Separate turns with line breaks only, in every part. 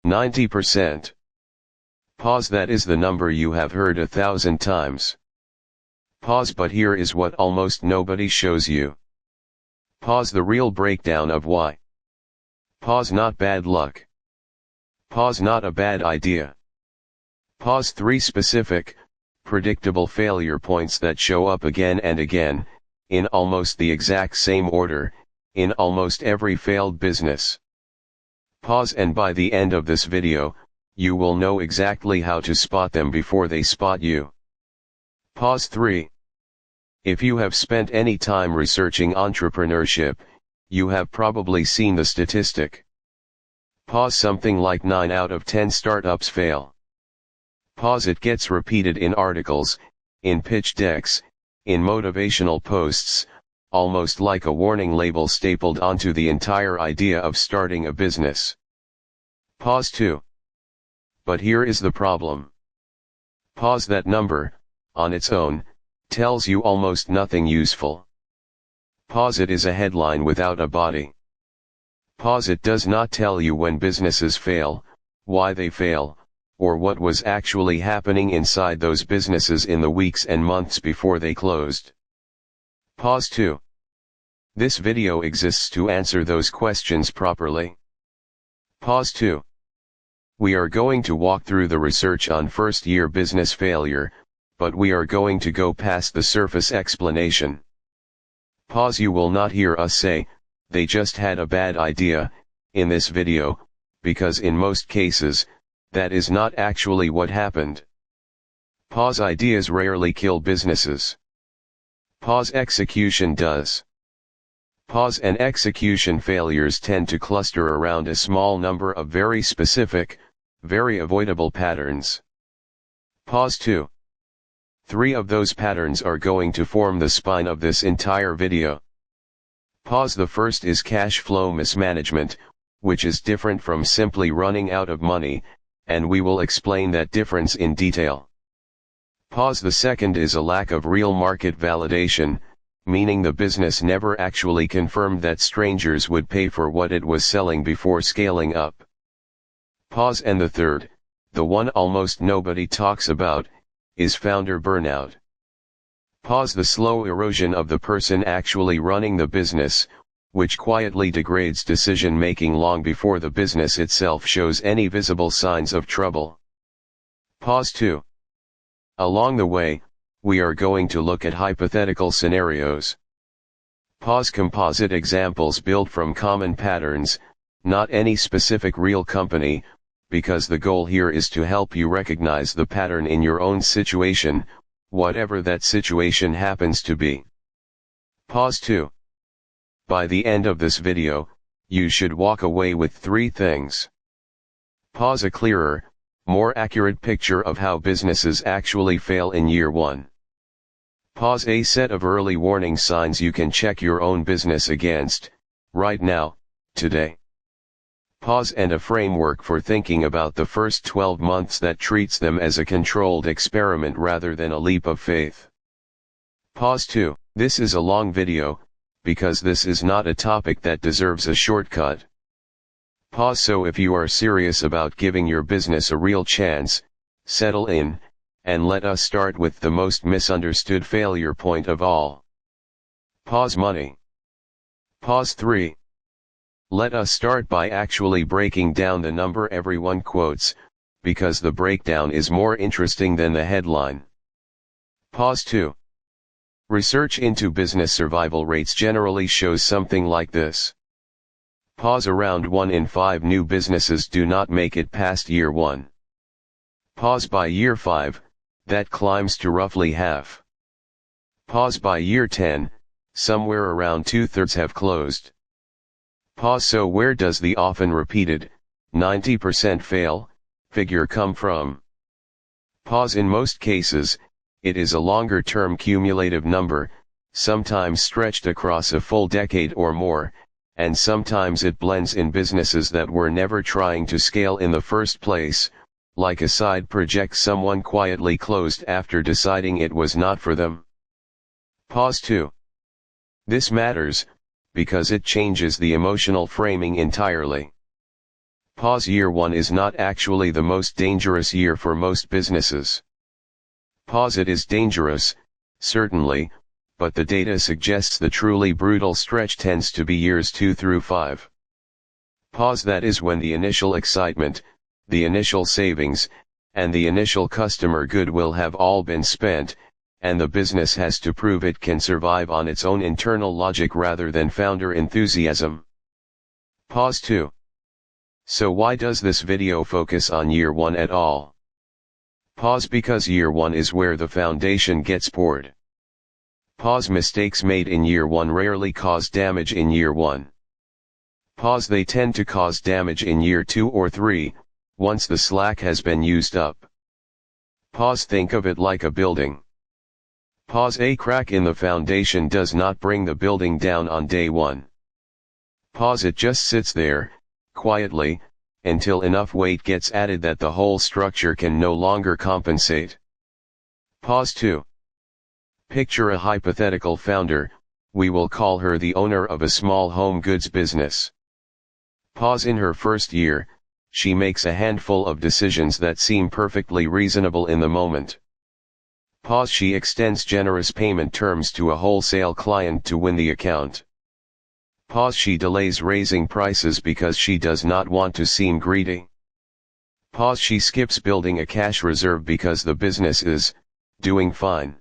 90%. Pause. That is the number you have heard 1,000 times. Pause. But here is what almost nobody shows you. Pause. The real breakdown of why. Pause. Not bad luck. Pause. Not a bad idea. Pause. 3 specific, predictable failure points that show up again and again, in almost the exact same order, in almost every failed business. Pause. And by the end of this video, you will know exactly how to spot them before they spot you. Pause. 3. If you have spent any time researching entrepreneurship, you have probably seen the statistic. Pause. Something like 9 out of 10 startups fail. Pause. It gets repeated in articles, in pitch decks, in motivational posts, almost like a warning label stapled onto the entire idea of starting a business. Pause. 2. But here is the problem. Pause. That number, on its own, tells you almost nothing useful. Pause. It is a headline without a body. Pause. It does not tell you when businesses fail, why they fail, or what was actually happening inside those businesses in the weeks and months before they closed. Pause. 2. This video exists to answer those questions properly. Pause. 2. We are going to walk through the research on first-year business failure, but we are going to go past the surface explanation. Pause. You will not hear us say, "They just had a bad idea," in this video, because in most cases, that is not actually what happened. Pause. Ideas rarely kill businesses. Pause. Execution does. Pause. And execution failures tend to cluster around a small number of very specific, very avoidable patterns. Pause. 2. 3 of those patterns are going to form the spine of this entire video. Pause. The first is cash flow mismanagement, which is different from simply running out of money, and we will explain that difference in detail. Pause. The second is a lack of real market validation, meaning the business never actually confirmed that strangers would pay for what it was selling before scaling up. Pause. And the third, the one almost nobody talks about, is founder burnout. Pause. The slow erosion of the person actually running the business, which quietly degrades decision-making long before the business itself shows any visible signs of trouble. Pause. 2. Along the way, we are going to look at hypothetical scenarios. Pause. Composite examples built from common patterns, not any specific real company, because the goal here is to help you recognize the pattern in your own situation, whatever that situation happens to be. Pause. 2. By the end of this video, you should walk away with 3 things. Pause. A clearer, more accurate picture of how businesses actually fail in year 1. Pause. A set of early warning signs you can check your own business against, right now, today. Pause. And a framework for thinking about the first 12 months that treats them as a controlled experiment rather than a leap of faith. Pause. 2. This is a long video, because this is not a topic that deserves a shortcut. Pause. So if you are serious about giving your business a real chance, settle in, and let us start with the most misunderstood failure point of all. Pause. Money. Pause. 3. Let us start by actually breaking down the number everyone quotes, because the breakdown is more interesting than the headline. Pause. 2. Research into business survival rates generally shows something like this. Pause. Around 1 in 5 new businesses do not make it past year 1. Pause. By year 5, that climbs to roughly half. Pause. By year 10, somewhere around 2/3 have closed. Pause. So where does the often repeated, 90% fail, figure come from? Pause. In most cases, it is a longer-term cumulative number, sometimes stretched across a full decade or more, and sometimes it blends in businesses that were never trying to scale in the first place, like a side project someone quietly closed after deciding it was not for them. Pause. 2. This matters, because it changes the emotional framing entirely. Pause. Year 1 is not actually the most dangerous year for most businesses. Pause. It is dangerous, certainly, but the data suggests the truly brutal stretch tends to be years 2 through 5. Pause. That is when the initial excitement, the initial savings, and the initial customer goodwill have all been spent, and the business has to prove it can survive on its own internal logic rather than founder enthusiasm. Pause 2. So why does this video focus on year 1 at all? Pause. Because year 1 is where the foundation gets poured. Pause. Mistakes made in year 1 rarely cause damage in year 1. Pause. They tend to cause damage in year 2 or 3, once the slack has been used up. Pause. Think of it like a building. Pause. A crack in the foundation does not bring the building down on day 1. Pause. It just sits there, quietly, until enough weight gets added that the whole structure can no longer compensate. Pause 2. Picture a hypothetical founder, we will call her the owner of a small home goods business. Pause. In her first year, she makes a handful of decisions that seem perfectly reasonable in the moment. Pause. She extends generous payment terms to a wholesale client to win the account. Pause. She delays raising prices because she does not want to seem greedy. Pause. She skips building a cash reserve because the business is doing fine.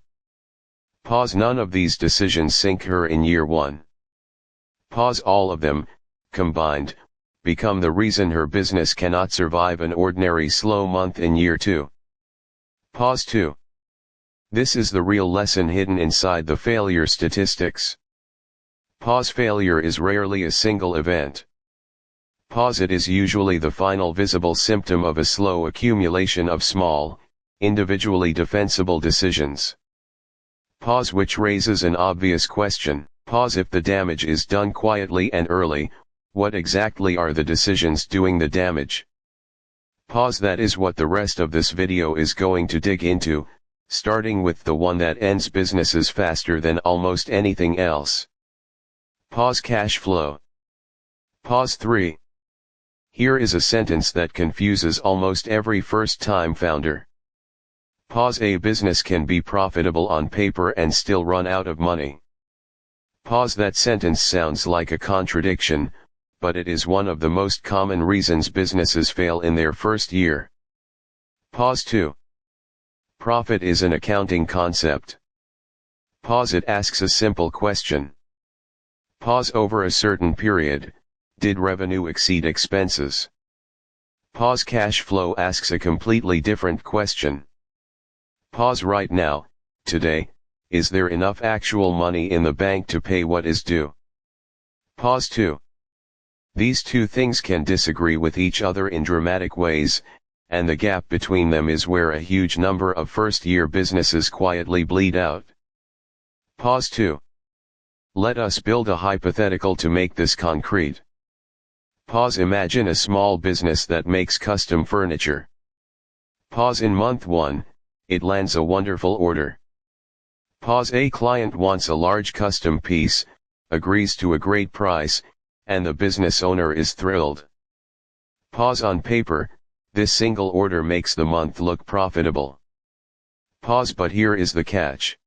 Pause. None of these decisions sink her in year 1. Pause. All of them, combined, become the reason her business cannot survive an ordinary slow month in year 2. Pause 2. This is the real lesson hidden inside the failure statistics. Pause. Failure is rarely a single event. Pause. It is usually the final visible symptom of a slow accumulation of small, individually defensible decisions. Pause. Which raises an obvious question. Pause. If the damage is done quietly and early, what exactly are the decisions doing the damage? Pause. That is what the rest of this video is going to dig into, starting with the one that ends businesses faster than almost anything else. Pause. Cash flow. Pause 3. Here is a sentence that confuses almost every first-time founder. Pause. A business can be profitable on paper and still run out of money. Pause. That sentence sounds like a contradiction, but it is one of the most common reasons businesses fail in their first year. Pause 2. Profit is an accounting concept. Pause. It asks a simple question. Pause. Over a certain period, did revenue exceed expenses? Pause. Cash flow asks a completely different question. Pause. Right now, today, is there enough actual money in the bank to pay what is due? Pause 2. These two things can disagree with each other in dramatic ways, and the gap between them is where a huge number of first-year businesses quietly bleed out. Pause 2. Let us build a hypothetical to make this concrete. Pause. Imagine a small business that makes custom furniture. Pause. In month 1, it lands a wonderful order. Pause. A client wants a large custom piece, agrees to a great price, and the business owner is thrilled. Pause. On paper, this single order makes the month look profitable. Pause. But here is the catch.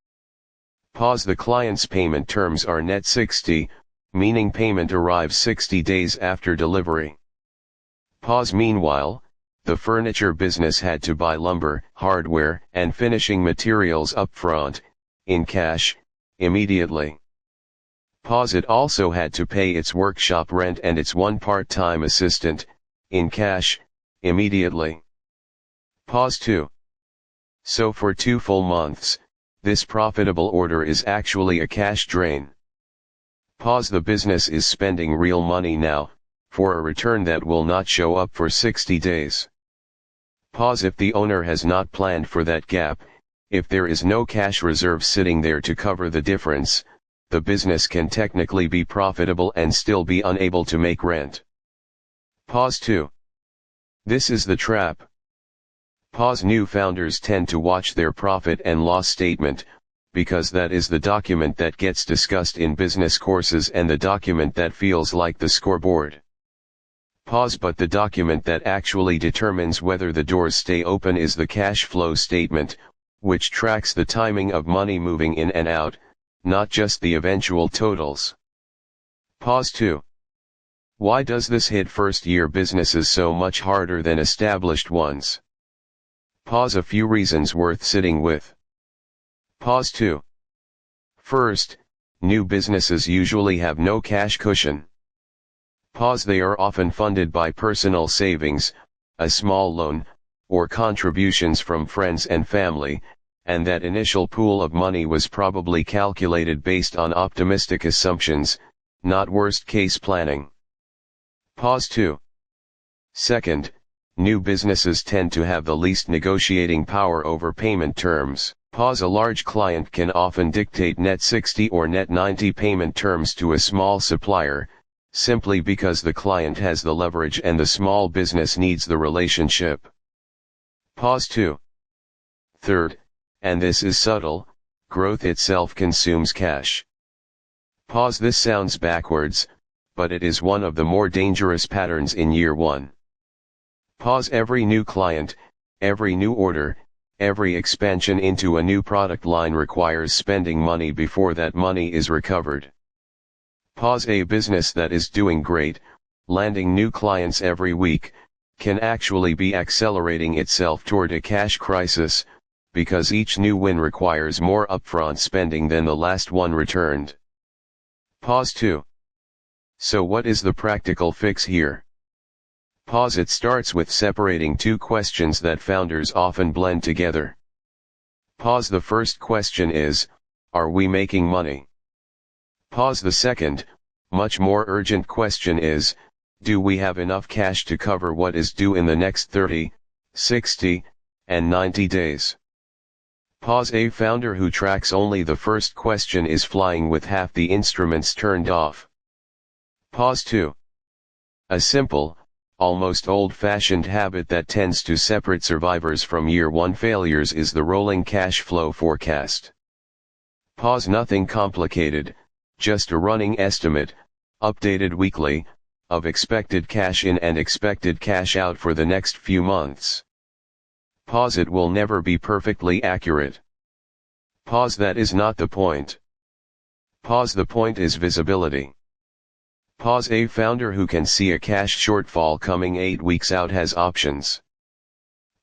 Pause. The client's payment terms are net 60, meaning payment arrives 60 days after delivery. Pause. Meanwhile, the furniture business had to buy lumber, hardware, and finishing materials upfront, in cash, immediately. Pause. It also had to pay its workshop rent and its one part-time assistant, in cash, immediately. Pause 2. So for 2 full months, this profitable order is actually a cash drain. Pause. The business is spending real money now, for a return that will not show up for 60 days. Pause. If the owner has not planned for that gap, if there is no cash reserve sitting there to cover the difference, the business can technically be profitable and still be unable to make rent. Pause 2. This is the trap. Pause. New founders tend to watch their profit and loss statement, because that is the document that gets discussed in business courses and the document that feels like the scoreboard. Pause. But the document that actually determines whether the doors stay open is the cash flow statement, which tracks the timing of money moving in and out, not just the eventual totals. Pause 2. Why does this hit first-year businesses so much harder than established ones? Pause. A few reasons worth sitting with. Pause 2. First, new businesses usually have no cash cushion. Pause. They are often funded by personal savings, a small loan, or contributions from friends and family, and that initial pool of money was probably calculated based on optimistic assumptions, not worst-case planning. Pause 2. Second, new businesses tend to have the least negotiating power over payment terms. Pause. A large client can often dictate net 60 or net 90 payment terms to a small supplier, simply because the client has the leverage and the small business needs the relationship. Pause 2. Third, and this is subtle, growth itself consumes cash. Pause. This sounds backwards, but it is one of the more dangerous patterns in year one. Pause. Every new client, every new order, every expansion into a new product line requires spending money before that money is recovered. Pause. A business that is doing great, landing new clients every week, can actually be accelerating itself toward a cash crisis, because each new win requires more upfront spending than the last one returned. Pause 2. So what is the practical fix here? Pause. It starts with separating two questions that founders often blend together. Pause. The first question is, are we making money? Pause. The second, much more urgent question is, do we have enough cash to cover what is due in the next 30, 60, and 90 days? Pause. A founder who tracks only the first question is flying with half the instruments turned off. Pause 2. A simple, almost old-fashioned habit that tends to separate survivors from year one failures is the rolling cash flow forecast. Pause. Nothing complicated, just a running estimate, updated weekly, of expected cash in and expected cash out for the next few months. Pause. It will never be perfectly accurate. Pause. That is not the point. Pause. The point is visibility. Pause. A founder who can see a cash shortfall coming 8 weeks out has options.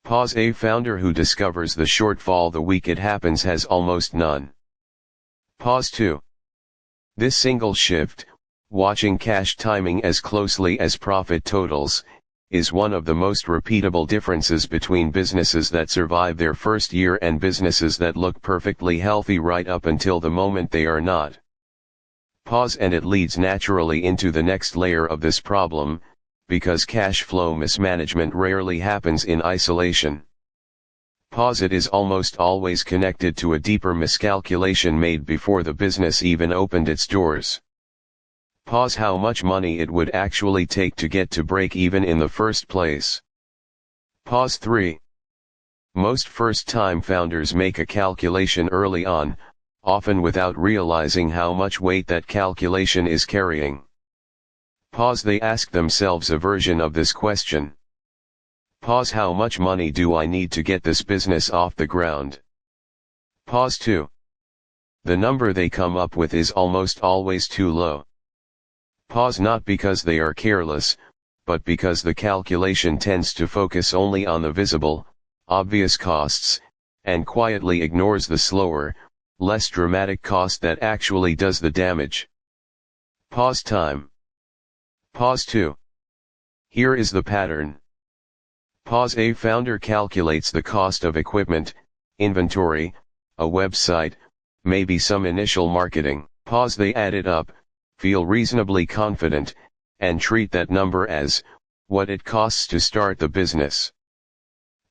Pause. A founder who discovers the shortfall the week it happens has almost none. Pause 2. This single shift, watching cash timing as closely as profit totals, is one of the most repeatable differences between businesses that survive their first year and businesses that look perfectly healthy right up until the moment they are not. Pause. And it leads naturally into the next layer of this problem, because cash flow mismanagement rarely happens in isolation. Pause. It is almost always connected to a deeper miscalculation made before the business even opened its doors. Pause. How much money it would actually take to get to break even in the first place. Pause 3. Most first-time founders make a calculation early on, often without realizing how much weight that calculation is carrying. Pause. They ask themselves a version of this question. Pause. How much money do I need to get this business off the ground? Pause 2. The number they come up with is almost always too low. Pause. Not because they are careless, but because the calculation tends to focus only on the visible, obvious costs, and quietly ignores the slower, less dramatic cost that actually does the damage. Pause time. Pause 2. Here is the pattern. Pause. A founder calculates the cost of equipment, inventory, a website, maybe some initial marketing. Pause. They add it up, feel reasonably confident, and treat that number as what it costs to start the business.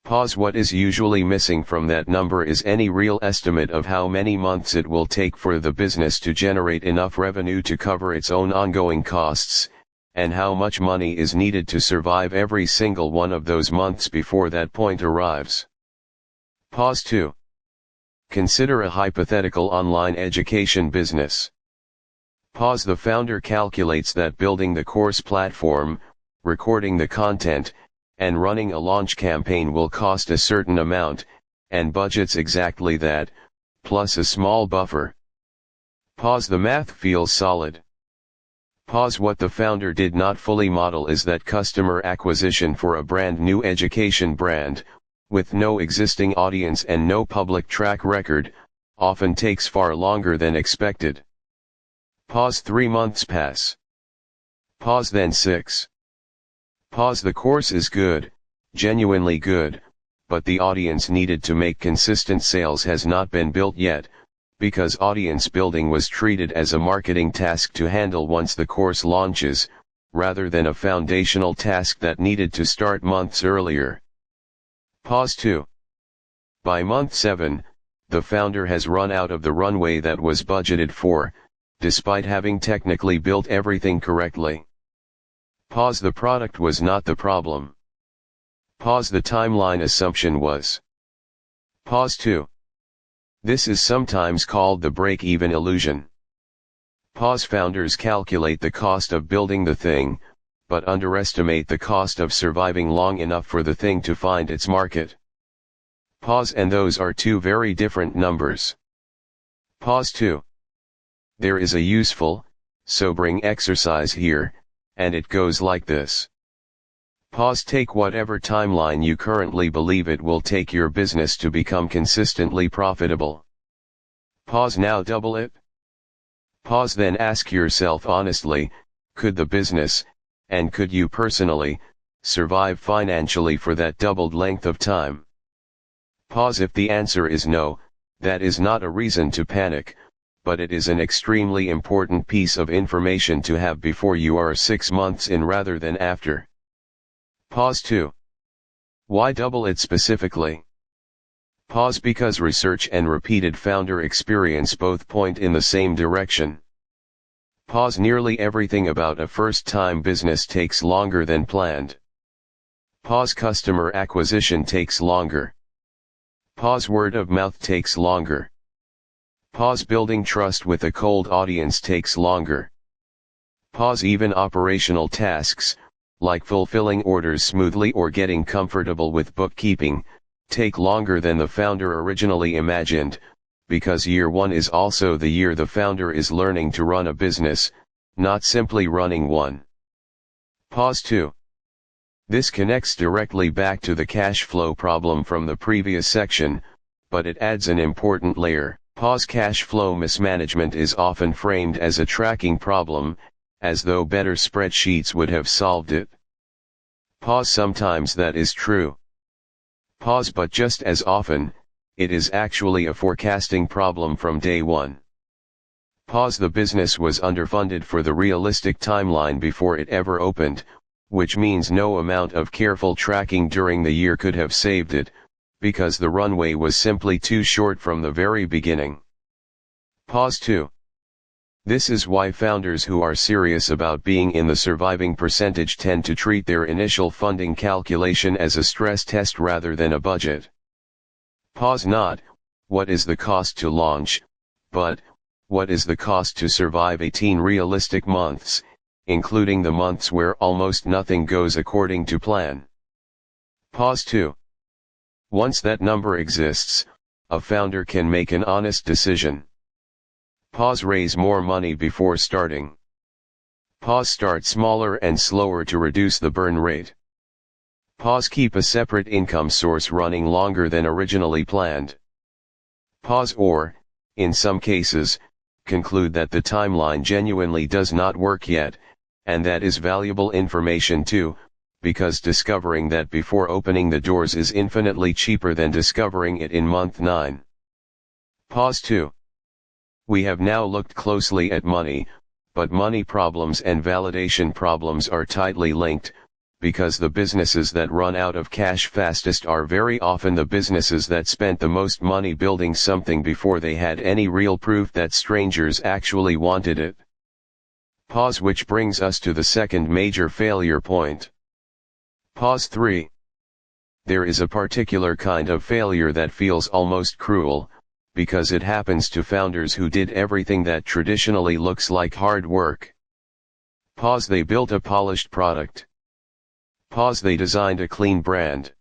Pause. What is usually missing from that number is any real estimate of how many months it will take for the business to generate enough revenue to cover its own ongoing costs, and how much money is needed to survive every single one of those months before that point arrives. Pause 2. Consider a hypothetical online education business. Pause. The founder calculates that building the course platform, recording the content, and running a launch campaign will cost a certain amount, and budget's exactly that, plus a small buffer. Pause. The math feels solid. Pause. What the founder did not fully model is that customer acquisition for a brand new education brand, with no existing audience and no public track record, often takes far longer than expected. Pause. 3 months pass. Pause. Then 6. Pause. The course is good, genuinely good, but the audience needed to make consistent sales has not been built yet, because audience building was treated as a marketing task to handle once the course launches, rather than a foundational task that needed to start months earlier. Pause. 2. By month 7, the founder has run out of the runway that was budgeted for, despite having technically built everything correctly. Pause. The product was not the problem. Pause. The timeline assumption was. Pause. 2. This is sometimes called the break-even illusion. Pause. Founders calculate the cost of building the thing, but underestimate the cost of surviving long enough for the thing to find its market. Pause. And those are two very different numbers. Pause. 2. There is a useful, sobering exercise here, and it goes like this. Pause. Take whatever timeline you currently believe it will take your business to become consistently profitable. Pause. Now double it. Pause. Then ask yourself honestly, could the business, and could you personally, survive financially for that doubled length of time? Pause. If the answer is no, that is not a reason to panic, but it is an extremely important piece of information to have before you are 6 months in rather than after. Pause. 2. Why double it specifically? Pause. Because research and repeated founder experience both point in the same direction. Pause. Nearly everything about a first-time business takes longer than planned. Pause. Customer acquisition takes longer. Pause. Word of mouth takes longer. Pause. Building trust with a cold audience takes longer. Pause. Even operational tasks, like fulfilling orders smoothly or getting comfortable with bookkeeping, take longer than the founder originally imagined, because year 1 is also the year the founder is learning to run a business, not simply running one. Pause. 2. This connects directly back to the cash flow problem from the previous section, but it adds an important layer. Pause. Cash flow mismanagement is often framed as a tracking problem, as though better spreadsheets would have solved it. Pause. Sometimes that is true. Pause. But just as often, it is actually a forecasting problem from day one. Pause. The business was underfunded for the realistic timeline before it ever opened, which means no amount of careful tracking during the year could have saved it, because the runway was simply too short from the very beginning. Pause. 2. This is why founders who are serious about being in the surviving percentage tend to treat their initial funding calculation as a stress test rather than a budget. Pause. Not, what is the cost to launch, but, what is the cost to survive 18 realistic months, including the months where almost nothing goes according to plan. Pause. 2. Once that number exists, a founder can make an honest decision. Pause. Raise more money before starting. Pause. Start smaller and slower to reduce the burn rate. Pause. Keep a separate income source running longer than originally planned. Pause. Or, in some cases, conclude that the timeline genuinely does not work yet, and that is valuable information too, because discovering that before opening the doors is infinitely cheaper than discovering it in month 9. Pause. 2. We have now looked closely at money, but money problems and validation problems are tightly linked, because the businesses that run out of cash fastest are very often the businesses that spent the most money building something before they had any real proof that strangers actually wanted it. Pause. Which brings us to the second major failure point. Pause. 3. There is a particular kind of failure that feels almost cruel, because it happens to founders who did everything that traditionally looks like hard work. Pause. They built a polished product. Pause, they designed a clean brand.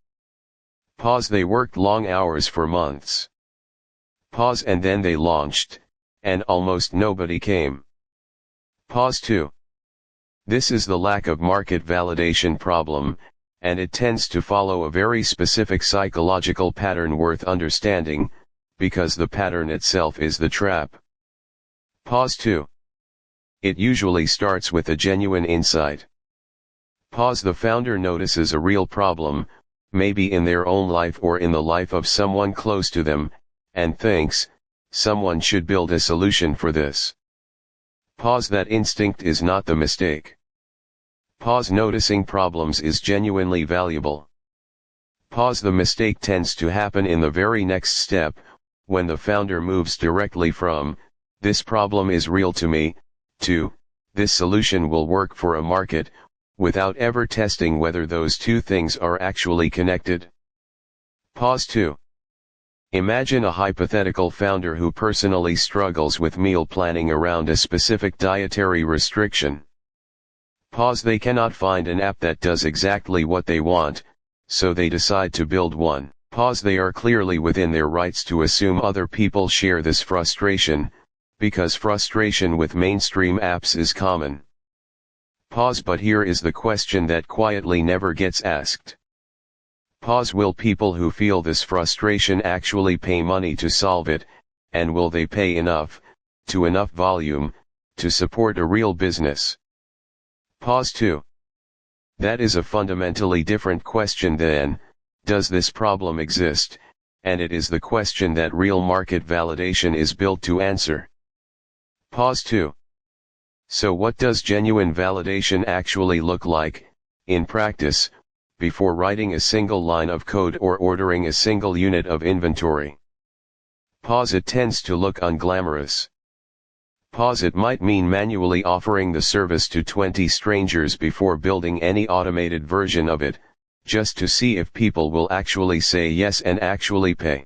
Pause, they worked long hours for months. Pause, and then they launched, and almost nobody came. Pause 2. This is the lack of market validation problem, and it tends to follow a very specific psychological pattern worth understanding, because the pattern itself is the trap. Pause 2. It usually starts with a genuine insight. Pause, the founder notices a real problem, maybe in their own life or in the life of someone close to them, and thinks, someone should build a solution for this. Pause, that instinct is not the mistake. Pause, noticing problems is genuinely valuable. Pause, the mistake tends to happen in the very next step, when the founder moves directly from, this problem is real to me, to, this solution will work for a market, without ever testing whether those two things are actually connected. Pause 2. Imagine a hypothetical founder who personally struggles with meal planning around a specific dietary restriction. Pause, they cannot find an app that does exactly what they want, so they decide to build one. Pause, they are clearly within their rights to assume other people share this frustration, because frustration with mainstream apps is common. Pause, but here is the question that quietly never gets asked. Pause, will people who feel this frustration actually pay money to solve it, and will they pay enough, to enough volume, to support a real business? Pause 2. That is a fundamentally different question than, does this problem exist, and it is the question that real market validation is built to answer. Pause 2. So what does genuine validation actually look like, in practice, before writing a single line of code or ordering a single unit of inventory? Pause, it tends to look unglamorous. Pause, it might mean manually offering the service to 20 strangers before building any automated version of it, just to see if people will actually say yes and actually pay.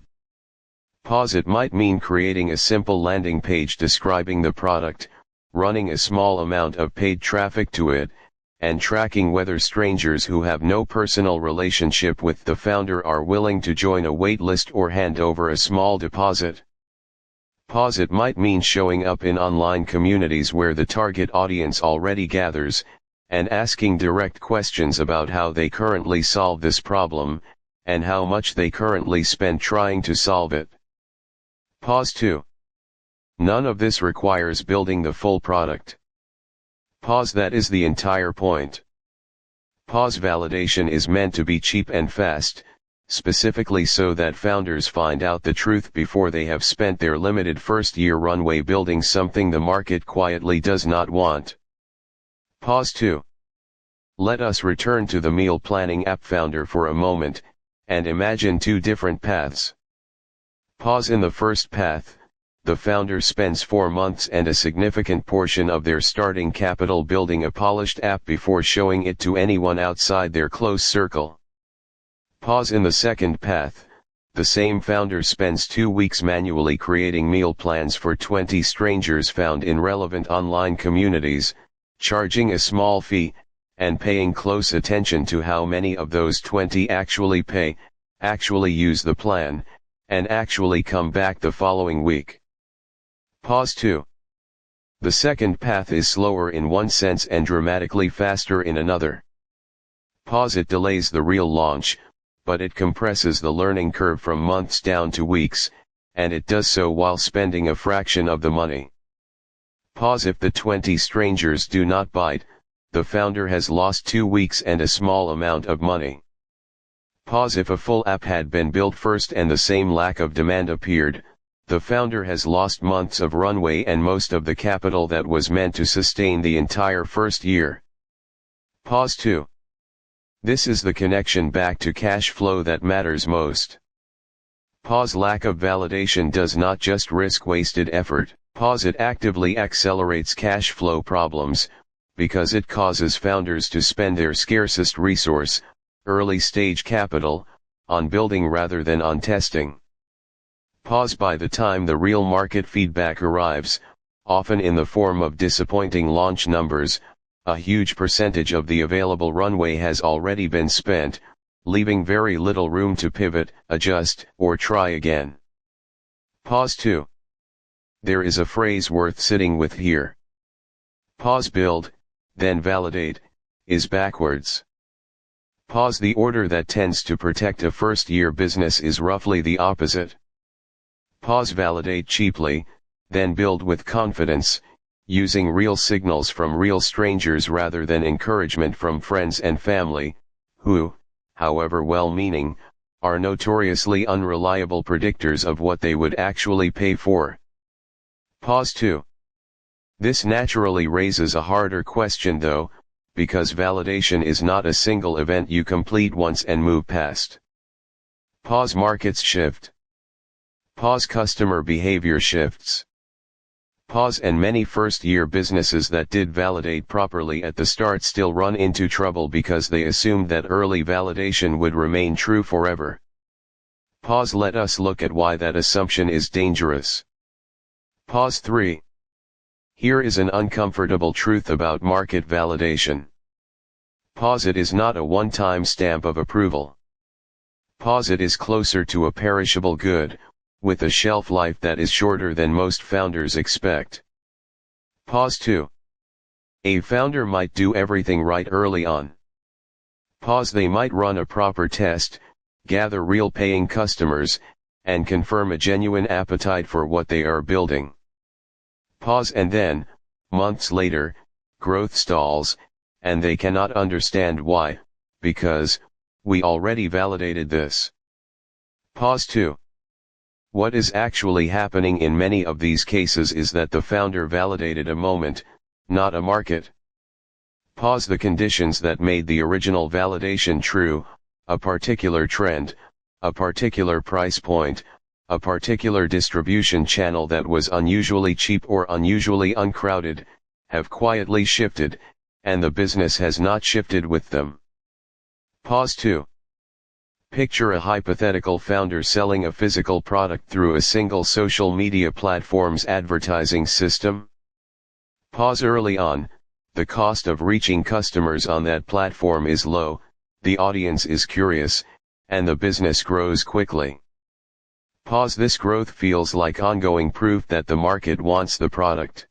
Pause, it might mean creating a simple landing page describing the product, running a small amount of paid traffic to it, and tracking whether strangers who have no personal relationship with the founder are willing to join a wait list or hand over a small deposit. Pause, it might mean showing up in online communities where the target audience already gathers, and asking direct questions about how they currently solve this problem, and how much they currently spend trying to solve it. Pause 2. None of this requires building the full product. Pause, that is the entire point. Pause, validation is meant to be cheap and fast, specifically so that founders find out the truth before they have spent their limited first-year runway building something the market quietly does not want. Pause 2. Let us return to the meal planning app founder for a moment, and imagine two different paths. Pause, in the first path, the founder spends 4 months and a significant portion of their starting capital building a polished app before showing it to anyone outside their close circle. Pause, in the second path, the same founder spends 2 weeks manually creating meal plans for 20 strangers found in relevant online communities, charging a small fee, and paying close attention to how many of those 20 actually pay, actually use the plan, and actually come back the following week. Pause 2. The second path is slower in one sense and dramatically faster in another. Pause, it delays the real launch, but it compresses the learning curve from months down to weeks, and it does so while spending a fraction of the money. Pause, if the 20 strangers do not bite, the founder has lost 2 weeks and a small amount of money. Pause, if a full app had been built first and the same lack of demand appeared, the founder has lost months of runway and most of the capital that was meant to sustain the entire first year. Pause 2. This is the connection back to cash flow that matters most. Pause, lack of validation does not just risk wasted effort. Pause, it actively accelerates cash flow problems, because it causes founders to spend their scarcest resource, early stage capital, on building rather than on testing. Pause, by the time the real market feedback arrives, often in the form of disappointing launch numbers, a huge percentage of the available runway has already been spent, leaving very little room to pivot, adjust, or try again. Pause 2. There is a phrase worth sitting with here. Pause build, then validate, is backwards. Pause the order that tends to protect a first-year business is roughly the opposite. Pause validate cheaply, then build with confidence, using real signals from real strangers rather than encouragement from friends and family, who, however well-meaning, are notoriously unreliable predictors of what they would actually pay for. Pause 2. This naturally raises a harder question though, because validation is not a single event you complete once and move past. Pause markets shift. Pause customer behavior shifts. Pause and many first-year businesses that did validate properly at the start still run into trouble because they assumed that early validation would remain true forever. Pause let us look at why that assumption is dangerous. Pause 3. Here is an uncomfortable truth about market validation. Pause it is not a one-time stamp of approval. Pause it is closer to a perishable good, with a shelf life that is shorter than most founders expect. Pause 2. A founder might do everything right early on. Pause they might run a proper test, gather real paying customers, and confirm a genuine appetite for what they are building. Pause and then, months later, growth stalls, and they cannot understand why, because, we already validated this. Pause 2. What is actually happening in many of these cases is that the founder validated a moment, not a market. Pause the conditions that made the original validation true, a particular trend, a particular price point, a particular distribution channel that was unusually cheap or unusually uncrowded, have quietly shifted, and the business has not shifted with them. Pause 2. Picture a hypothetical founder selling a physical product through a single social media platform's advertising system. Pause early on, the cost of reaching customers on that platform is low, the audience is curious, and the business grows quickly. Pause this growth feels like ongoing proof that the market wants the product.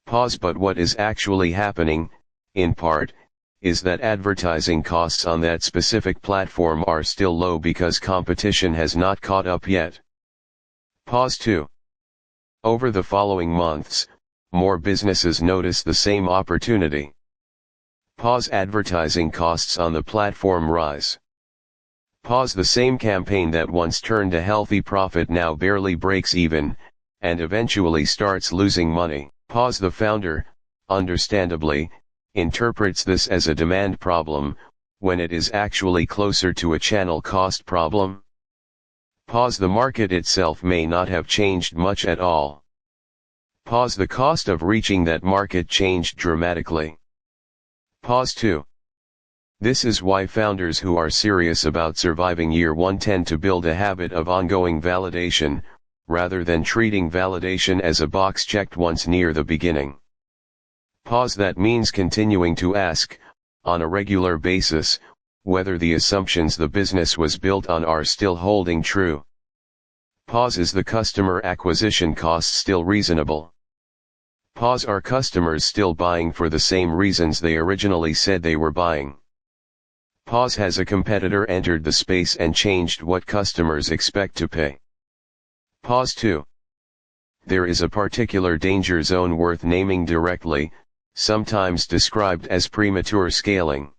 Pause but what is actually happening, in part, is that advertising costs on that specific platform are still low because competition has not caught up yet. Pause 2. Over the following months, more businesses notice the same opportunity. Pause advertising costs on the platform rise. Pause the same campaign that once turned a healthy profit now barely breaks even, and eventually starts losing money. Pause the founder, understandably, interprets this as a demand problem, when it is actually closer to a channel cost problem. Pause the market itself may not have changed much at all. Pause the cost of reaching that market changed dramatically. Pause 2. This is why founders who are serious about surviving year one tend to build a habit of ongoing validation, rather than treating validation as a box checked once near the beginning. Pause that means continuing to ask, on a regular basis, whether the assumptions the business was built on are still holding true. Pause is the customer acquisition cost still reasonable? Pause are customers still buying for the same reasons they originally said they were buying? Pause has a competitor entered the space and changed what customers expect to pay? Pause 2. There is a particular danger zone worth naming directly, sometimes described as premature scaling.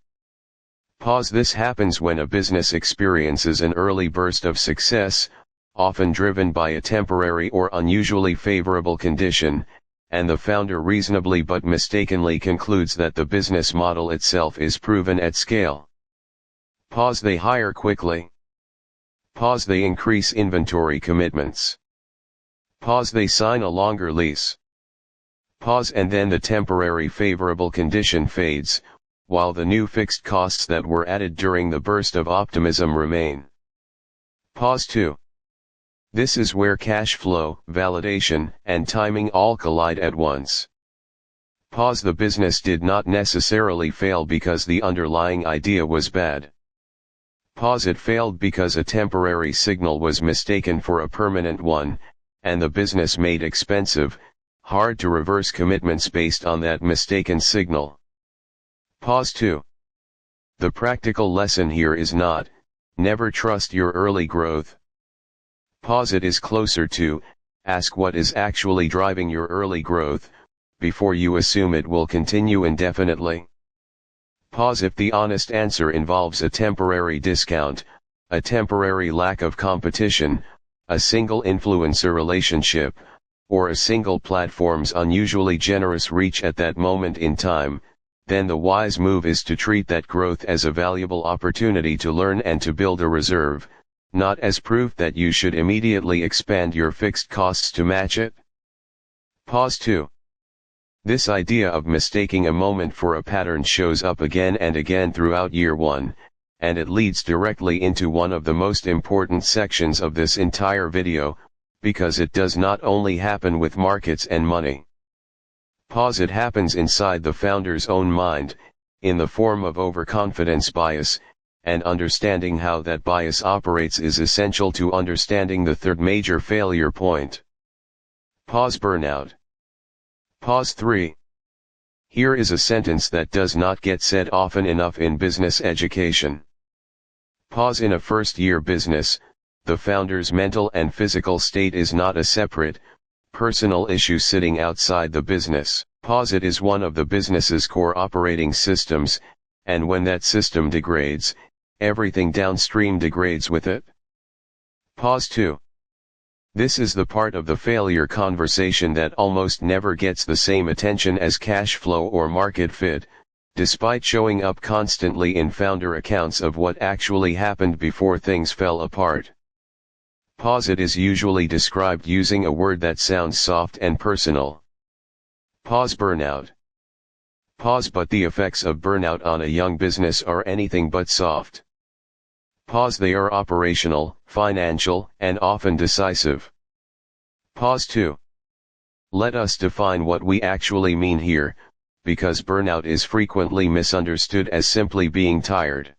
Pause this happens when a business experiences an early burst of success, often driven by a temporary or unusually favorable condition, and the founder reasonably but mistakenly concludes that the business model itself is proven at scale. Pause they hire quickly. Pause they increase inventory commitments. Pause they sign a longer lease. Pause and then the temporary favorable condition fades, while the new fixed costs that were added during the burst of optimism remain. Pause 2. This is where cash flow, validation, and timing all collide at once. Pause. The business did not necessarily fail because the underlying idea was bad. Pause. It failed because a temporary signal was mistaken for a permanent one, and the business made expensive, hard to reverse commitments based on that mistaken signal. Pause 2. The practical lesson here is not, never trust your early growth. Pause. It is closer to, ask what is actually driving your early growth, before you assume it will continue indefinitely. Pause. If the honest answer involves a temporary discount, a temporary lack of competition, a single influencer relationship, or a single platform's unusually generous reach at that moment in time, then the wise move is to treat that growth as a valuable opportunity to learn and to build a reserve, not as proof that you should immediately expand your fixed costs to match it. Pause 2. This idea of mistaking a moment for a pattern shows up again and again throughout year 1, and it leads directly into one of the most important sections of this entire video, because it does not only happen with markets and money. Pause. It happens inside the founder's own mind, in the form of overconfidence bias, and understanding how that bias operates is essential to understanding the third major failure point. Pause. Burnout. Pause 3. Here is a sentence that does not get said often enough in business education. Pause. In a first-year business, the founder's mental and physical state is not a separate, personal issue sitting outside the business. Pause. It is one of the business's core operating systems, and when that system degrades, everything downstream degrades with it. Pause 2. This is the part of the failure conversation that almost never gets the same attention as cash flow or market fit, despite showing up constantly in founder accounts of what actually happened before things fell apart. Pause. It is usually described using a word that sounds soft and personal. Pause. Burnout. Pause. But the effects of burnout on a young business are anything but soft. Pause. They are operational, financial, and often decisive. Pause 2. Let us define what we actually mean here, because burnout is frequently misunderstood as simply being tired.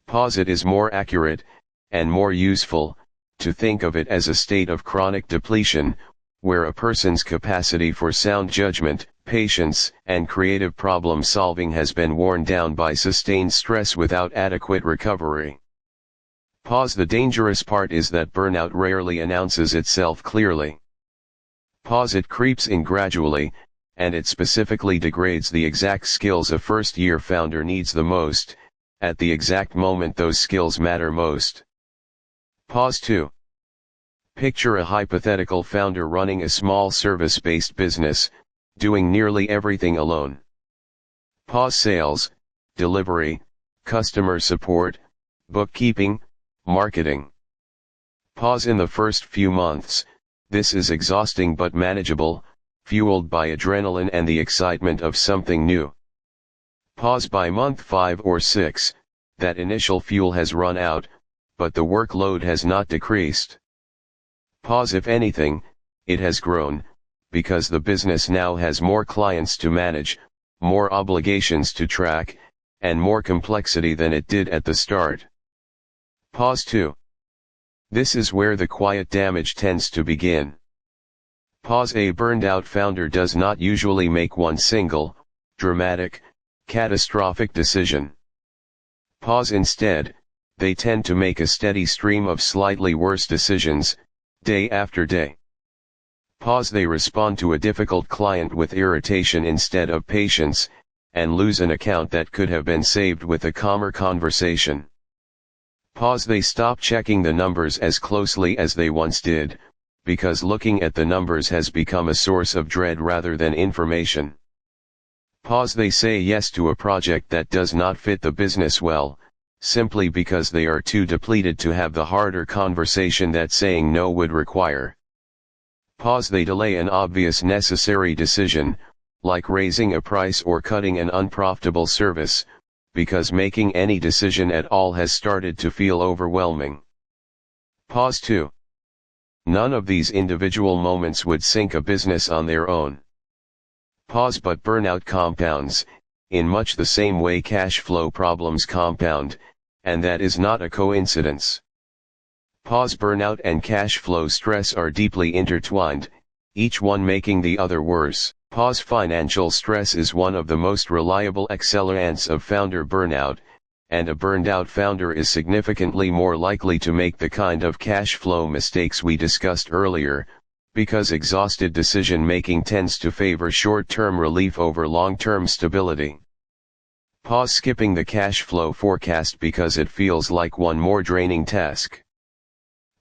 Pause. It is more accurate, and more useful, to think of it as a state of chronic depletion, where a person's capacity for sound judgment, patience, and creative problem solving has been worn down by sustained stress without adequate recovery. Pause. The dangerous part is that burnout rarely announces itself clearly. Pause. It creeps in gradually, and it specifically degrades the exact skills a first-year founder needs the most, at the exact moment those skills matter most. Pause 2. Picture a hypothetical founder running a small service-based business, doing nearly everything alone. Pause. Sales, delivery, customer support, bookkeeping, marketing. Pause. In the first few months, this is exhausting but manageable, fueled by adrenaline and the excitement of something new. Pause. By month 5 or 6, that initial fuel has run out, but the workload has not decreased. Pause. If anything, it has grown, because the business now has more clients to manage, more obligations to track, and more complexity than it did at the start. Pause 2. This is where the quiet damage tends to begin. Pause. A burned-out founder does not usually make one single, dramatic, catastrophic decision. Pause. Instead, they tend to make a steady stream of slightly worse decisions, day after day. Pause. They respond to a difficult client with irritation instead of patience, and lose an account that could have been saved with a calmer conversation. Pause. They stop checking the numbers as closely as they once did, because looking at the numbers has become a source of dread rather than information. Pause. They say yes to a project that does not fit the business well, simply because they are too depleted to have the harder conversation that saying no would require. Pause. They delay an obvious necessary decision, like raising a price or cutting an unprofitable service, because making any decision at all has started to feel overwhelming. Pause 2. None of these individual moments would sink a business on their own. Pause but burnout compounds, in much the same way cash flow problems compound, and that is not a coincidence. Pause burnout and cash flow stress are deeply intertwined, each one making the other worse. Pause financial stress is one of the most reliable accelerants of founder burnout, and a burned out founder is significantly more likely to make the kind of cash flow mistakes we discussed earlier, because exhausted decision making tends to favor short-term relief over long-term stability. Pause skipping the cash flow forecast because it feels like one more draining task.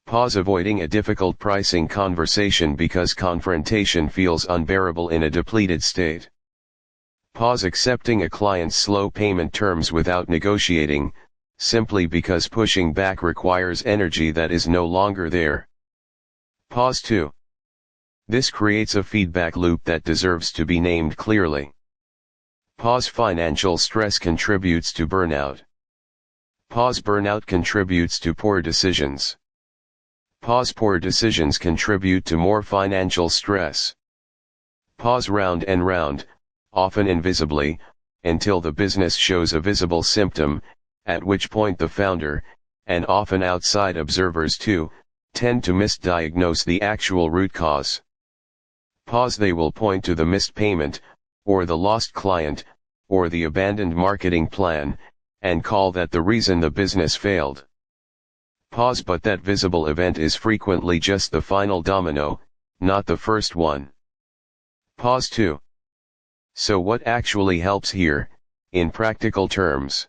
Pause avoiding a difficult pricing conversation because confrontation feels unbearable in a depleted state. Pause accepting a client's slow payment terms without negotiating, simply because pushing back requires energy that is no longer there. Pause 2. This creates a feedback loop that deserves to be named clearly. Pause financial stress contributes to burnout. Pause burnout contributes to poor decisions. Pause poor decisions contribute to more financial stress. Pause round and round, often invisibly, until the business shows a visible symptom, at which point the founder, and often outside observers too, tend to misdiagnose the actual root cause. Pause they will point to the missed payment, or the lost client, or the abandoned marketing plan, and call that the reason the business failed. Pause but that visible event is frequently just the final domino, not the first one. Pause 2. So what actually helps here, in practical terms?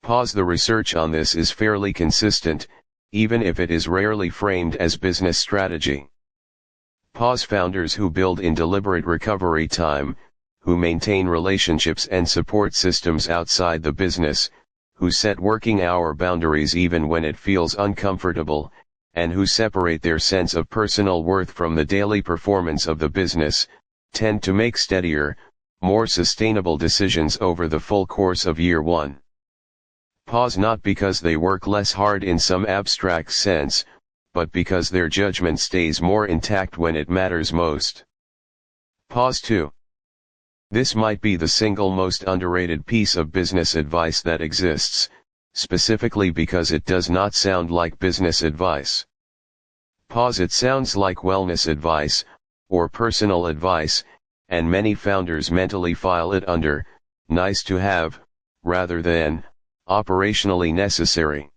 Pause the research on this is fairly consistent, even if it is rarely framed as business strategy. Pause founders who build in deliberate recovery time, who maintain relationships and support systems outside the business, who set working hour boundaries even when it feels uncomfortable, and who separate their sense of personal worth from the daily performance of the business, tend to make steadier, more sustainable decisions over the full course of year one. Pause not because they work less hard in some abstract sense, but because their judgment stays more intact when it matters most. Pause 2. This might be the single most underrated piece of business advice that exists, specifically because it does not sound like business advice. Pause it sounds like wellness advice, or personal advice, and many founders mentally file it under, nice to have, rather than, operationally necessary.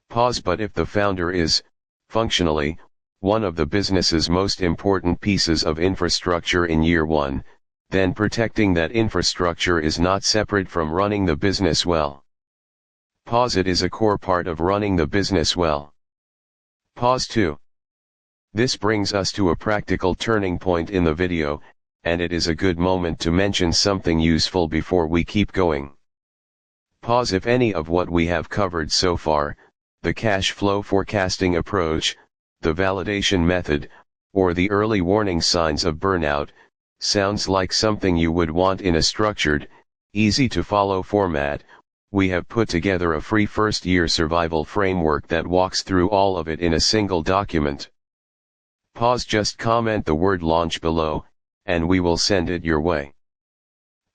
Pause but if the founder is, functionally, one of the business's most important pieces of infrastructure in year one, then protecting that infrastructure is not separate from running the business well. Pause it is a core part of running the business well. Pause 2. This brings us to a practical turning point in the video, and it is a good moment to mention something useful before we keep going. Pause if any of what we have covered so far, the cash flow forecasting approach, the validation method, or the early warning signs of burnout, sounds like something you would want in a structured, easy-to-follow format. We have put together a free first-year survival framework that walks through all of it in a single document. Pause just comment the word launch below, and we will send it your way.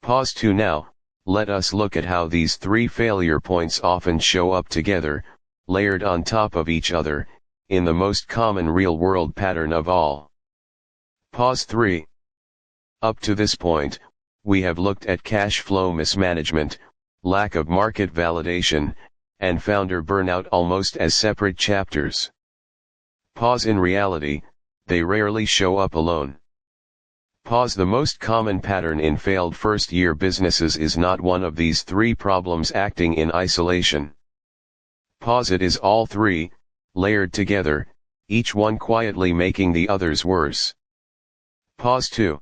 Pause 2 now, let us look at how these three failure points often show up together, layered on top of each other, in the most common real-world pattern of all. Pause 3. Up to this point, we have looked at cash flow mismanagement, lack of market validation, and founder burnout almost as separate chapters. Pause in reality, they rarely show up alone. Pause the most common pattern in failed first-year businesses is not one of these three problems acting in isolation. Pause it is all three, layered together, each one quietly making the others worse. Pause 2.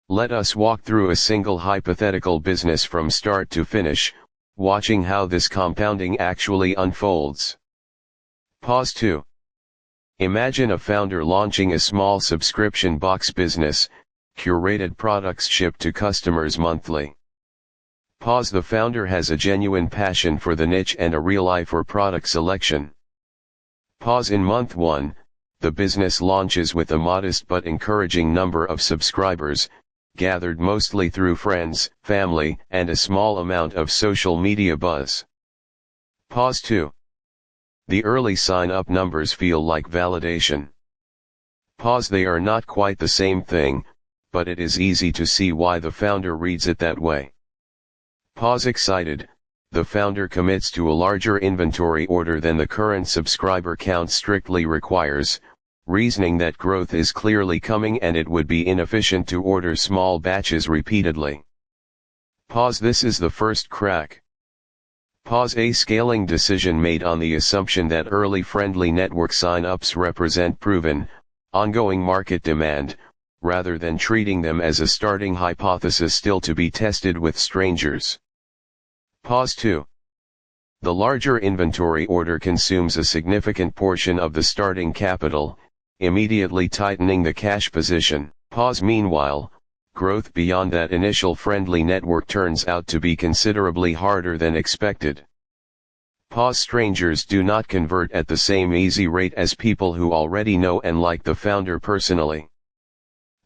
Let us walk through a single hypothetical business from start to finish, watching how this compounding actually unfolds. Pause 2. Imagine a founder launching a small subscription box business, curated products shipped to customers monthly. Pause the founder has a genuine passion for the niche and a real eye for product selection. Pause in month 1, the business launches with a modest but encouraging number of subscribers, gathered mostly through friends, family, and a small amount of social media buzz. Pause 2. The early sign-up numbers feel like validation. Pause. They are not quite the same thing, but it is easy to see why the founder reads it that way. Pause. Excited. The founder commits to a larger inventory order than the current subscriber count strictly requires, reasoning that growth is clearly coming and it would be inefficient to order small batches repeatedly. Pause. This is the first crack. Pause. A scaling decision made on the assumption that early friendly network sign-ups represent proven, ongoing market demand, rather than treating them as a starting hypothesis still to be tested with strangers. Pause 2. The larger inventory order consumes a significant portion of the starting capital, immediately tightening the cash position. Pause. Meanwhile, growth beyond that initial friendly network turns out to be considerably harder than expected. Pause. Strangers do not convert at the same easy rate as people who already know and like the founder personally.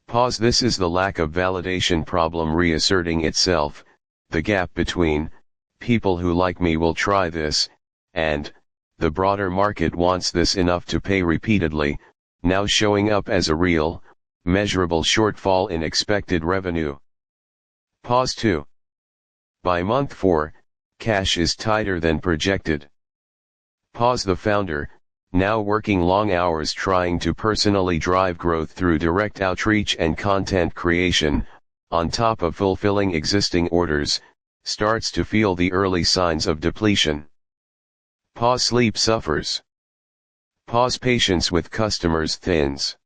Pause. This is the lack of validation problem reasserting itself, the gap between, people who like me will try this, and, the broader market wants this enough to pay repeatedly, now showing up as a real, measurable shortfall in expected revenue. Pause 2. By month 4, cash is tighter than projected. Pause. The founder, now working long hours trying to personally drive growth through direct outreach and content creation, on top of fulfilling existing orders, starts to feel the early signs of depletion. Pause. Sleep suffers. Pause. Patience with customers thins.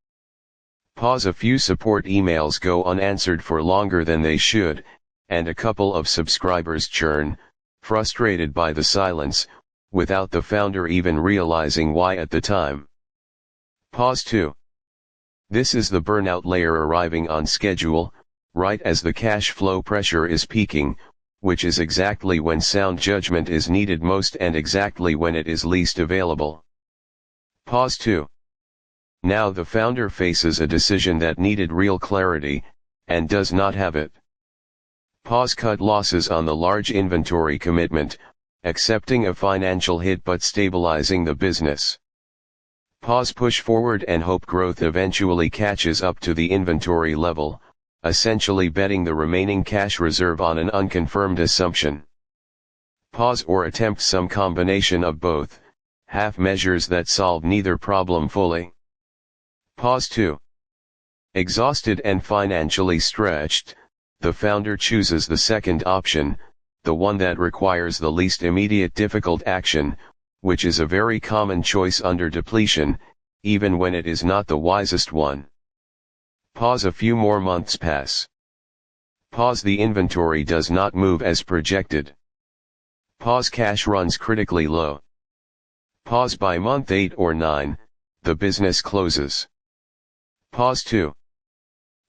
Pause. A few support emails go unanswered for longer than they should, and a couple of subscribers churn, frustrated by the silence, without the founder even realizing why at the time. Pause 2. This is the burnout layer arriving on schedule, right as the cash flow pressure is peaking, which is exactly when sound judgment is needed most and exactly when it is least available. Pause 2. Now the founder faces a decision that needed real clarity, and does not have it. Pause. Cut losses on the large inventory commitment, accepting a financial hit but stabilizing the business. Pause. Push forward and hope growth eventually catches up to the inventory level, essentially betting the remaining cash reserve on an unconfirmed assumption. Pause. Or attempt some combination of both, half measures that solve neither problem fully. Pause 2. Exhausted and financially stretched, the founder chooses the second option, the one that requires the least immediate difficult action, which is a very common choice under depletion, even when it is not the wisest one. Pause. A few more months pass. Pause. The inventory does not move as projected. Pause. Cash runs critically low. Pause. By month 8 or 9, the business closes. Pause 2.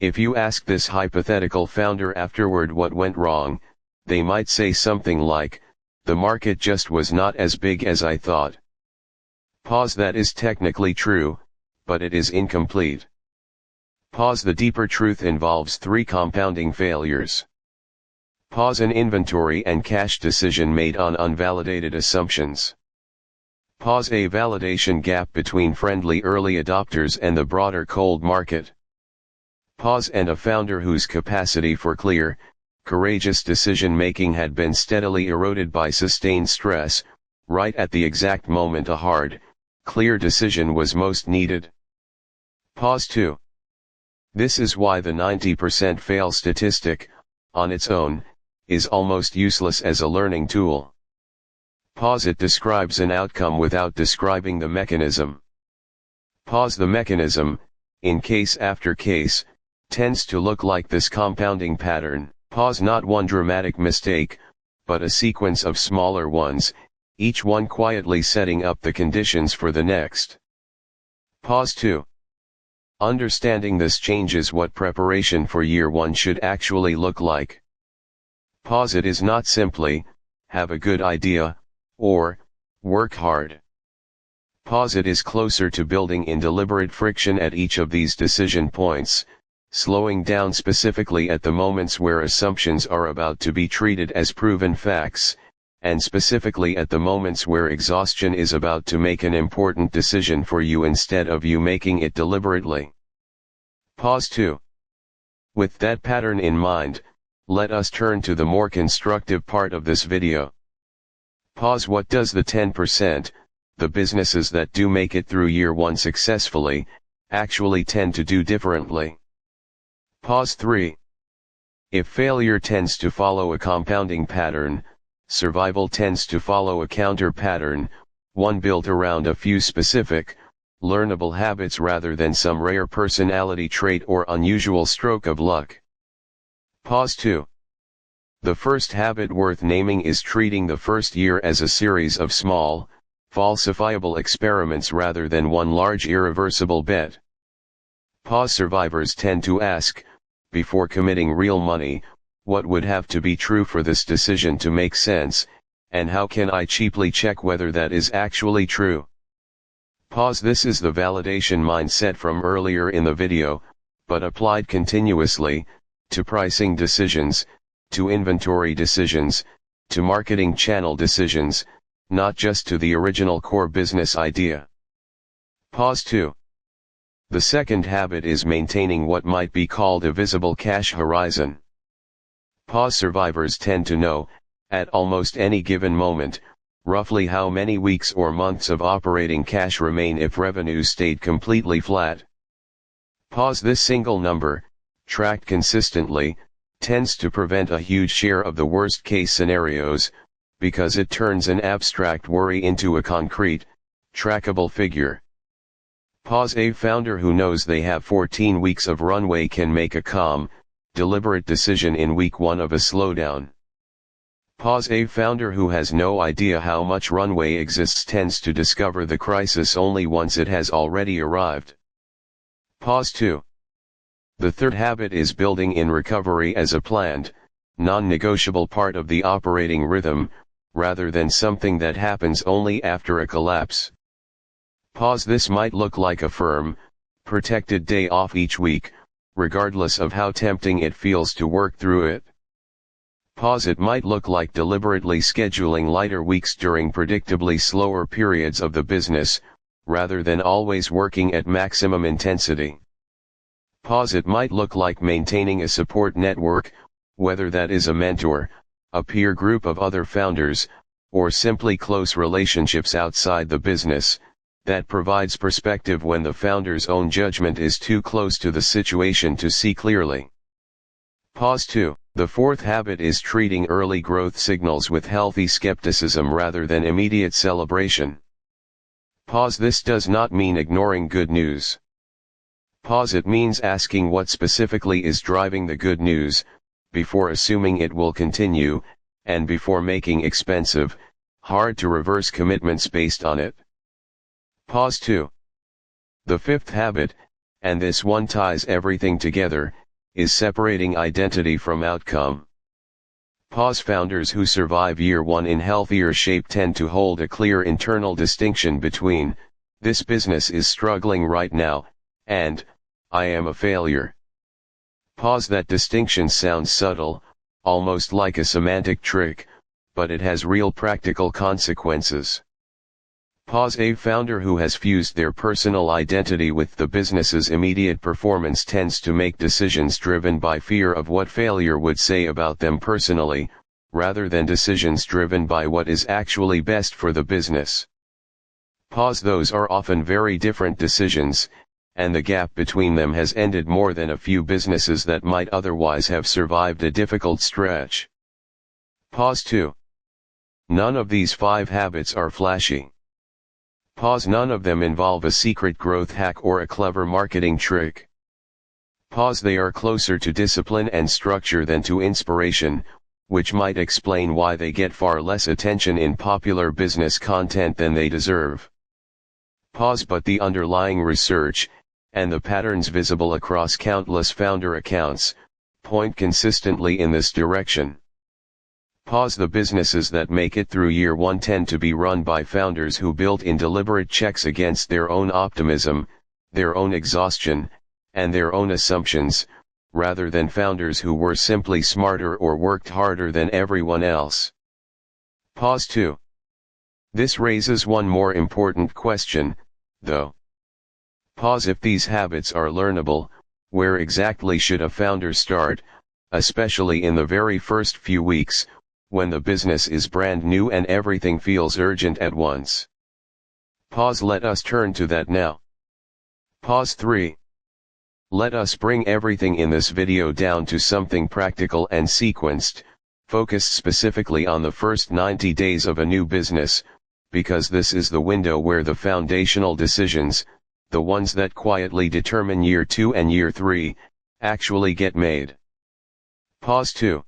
If you ask this hypothetical founder afterward what went wrong, they might say something like, the market just was not as big as I thought. Pause. That is technically true, but it is incomplete. Pause. The deeper truth involves 3 compounding failures. Pause. An inventory and cash decision made on unvalidated assumptions. Pause. A validation gap between friendly early adopters and the broader cold market. Pause. And a founder whose capacity for clear, courageous decision-making had been steadily eroded by sustained stress, right at the exact moment a hard, clear decision was most needed. Pause 2. This is why the 90% fail statistic, on its own, is almost useless as a learning tool. Pause. It describes an outcome without describing the mechanism. Pause. The mechanism, in case after case, tends to look like this compounding pattern. Pause. Not one dramatic mistake, but a sequence of smaller ones, each one quietly setting up the conditions for the next. Pause 2. Understanding this changes what preparation for year 1 should actually look like. Pause. It is not simply, have a good idea, or, work hard. Pause. It is closer to building in deliberate friction at each of these decision points, slowing down specifically at the moments where assumptions are about to be treated as proven facts, and specifically at the moments where exhaustion is about to make an important decision for you instead of you making it deliberately. Pause 2. With that pattern in mind, let us turn to the more constructive part of this video. Pause. What does the 10%, the businesses that do make it through year 1 successfully, actually tend to do differently? Pause 3. If failure tends to follow a compounding pattern, survival tends to follow a counter pattern, one built around a few specific, learnable habits rather than some rare personality trait or unusual stroke of luck. Pause 2. The first habit worth naming is treating the first year as a series of small, falsifiable experiments rather than one large irreversible bet. Pause. Survivors tend to ask, before committing real money, what would have to be true for this decision to make sense, and how can I cheaply check whether that is actually true? Pause. This is the validation mindset from earlier in the video, but applied continuously, to pricing decisions, to inventory decisions, to marketing channel decisions, not just to the original core business idea. Pause 2. The second habit is maintaining what might be called a visible cash horizon. Pause. Survivors tend to know, at almost any given moment, roughly how many weeks or months of operating cash remain if revenues stayed completely flat. Pause. This single number, tracked consistently, tends to prevent a huge share of the worst-case scenarios, because it turns an abstract worry into a concrete, trackable figure. Pause. A founder who knows they have 14 weeks of runway can make a calm, deliberate decision in week 1 of a slowdown. Pause. A founder who has no idea how much runway exists tends to discover the crisis only once it has already arrived. Pause 2. The third habit is building in recovery as a planned, non-negotiable part of the operating rhythm, rather than something that happens only after a collapse. Pause. This might look like a firm, protected day off each week, regardless of how tempting it feels to work through it. Pause. It might look like deliberately scheduling lighter weeks during predictably slower periods of the business, rather than always working at maximum intensity. Pause. It might look like maintaining a support network, whether that is a mentor, a peer group of other founders, or simply close relationships outside the business, that provides perspective when the founder's own judgment is too close to the situation to see clearly. Pause 2. The fourth habit is treating early growth signals with healthy skepticism rather than immediate celebration. Pause. This does not mean ignoring good news. Pause. It means asking what specifically is driving the good news, before assuming it will continue, and before making expensive, hard-to-reverse commitments based on it. Pause 2. The fifth habit, and this one ties everything together, is separating identity from outcome. Pause. Founders who survive year 1 in healthier shape tend to hold a clear internal distinction between, this business is struggling right now, and, I am a failure. Pause. That distinction sounds subtle, almost like a semantic trick, but it has real practical consequences. Pause. A founder who has fused their personal identity with the business's immediate performance tends to make decisions driven by fear of what failure would say about them personally, rather than decisions driven by what is actually best for the business. Pause. Those are often very different decisions, and the gap between them has ended more than a few businesses that might otherwise have survived a difficult stretch. Pause 2. None of these 5 habits are flashy. Pause. None of them involve a secret growth hack or a clever marketing trick. Pause. They are closer to discipline and structure than to inspiration, which might explain why they get far less attention in popular business content than they deserve. Pause. But the underlying research, and the patterns visible across countless founder accounts, point consistently in this direction. Pause. The businesses that make it through year 1 tend to be run by founders who built in deliberate checks against their own optimism, their own exhaustion, and their own assumptions, rather than founders who were simply smarter or worked harder than everyone else. Pause 2. This raises one more important question, though. Pause. If these habits are learnable, where exactly should a founder start, especially in the very first few weeks, when the business is brand new and everything feels urgent at once? Pause. Let us turn to that now. Pause 3. Let us bring everything in this video down to something practical and sequenced, focused specifically on the first 90 days of a new business, because this is the window where the foundational decisions, the ones that quietly determine year 2 and year 3, actually get made. Pause 2.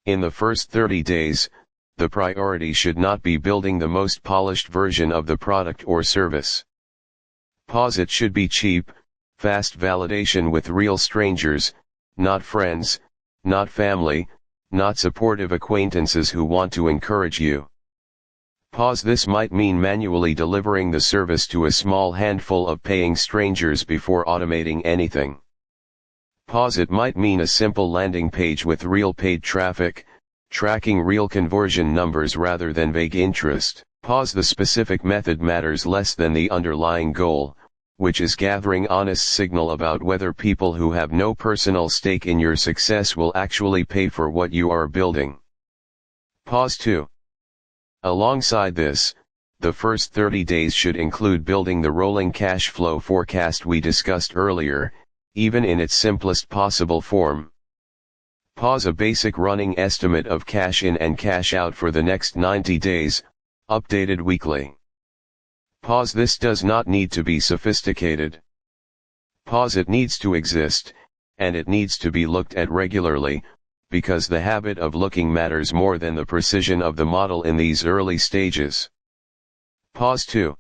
In the first 30 days, the priority should not be building the most polished version of the product or service. Pause. It should be cheap, fast validation with real strangers, not friends, not family, not supportive acquaintances who want to encourage you. Pause. This might mean manually delivering the service to a small handful of paying strangers before automating anything. Pause. It might mean a simple landing page with real paid traffic, tracking real conversion numbers rather than vague interest. Pause. The specific method matters less than the underlying goal, which is gathering honest signal about whether people who have no personal stake in your success will actually pay for what you are building. Pause 2. Alongside this, the first 30 days should include building the rolling cash flow forecast we discussed earlier, even in its simplest possible form. Pause. A basic running estimate of cash in and cash out for the next 90 days, updated weekly. Pause. This does not need to be sophisticated. Pause. It needs to exist, and it needs to be looked at regularly, because the habit of looking matters more than the precision of the model in these early stages. Pause 2.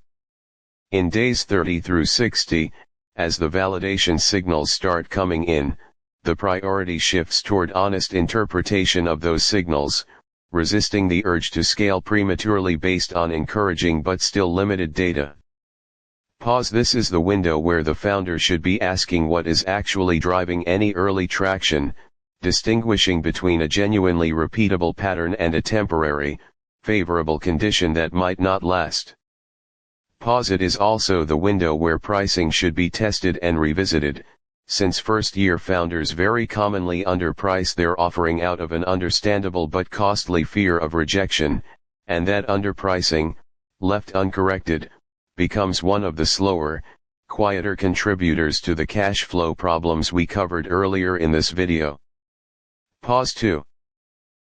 In days 30 through 60, as the validation signals start coming in, the priority shifts toward honest interpretation of those signals, resisting the urge to scale prematurely based on encouraging but still limited data. Pause. This is the window where the founder should be asking what is actually driving any early traction, distinguishing between a genuinely repeatable pattern and a temporary, favorable condition that might not last. Pause. It is also the window where pricing should be tested and revisited, since first-year founders very commonly underprice their offering out of an understandable but costly fear of rejection, and that underpricing, left uncorrected, becomes one of the slower, quieter contributors to the cash flow problems we covered earlier in this video. Pause 2.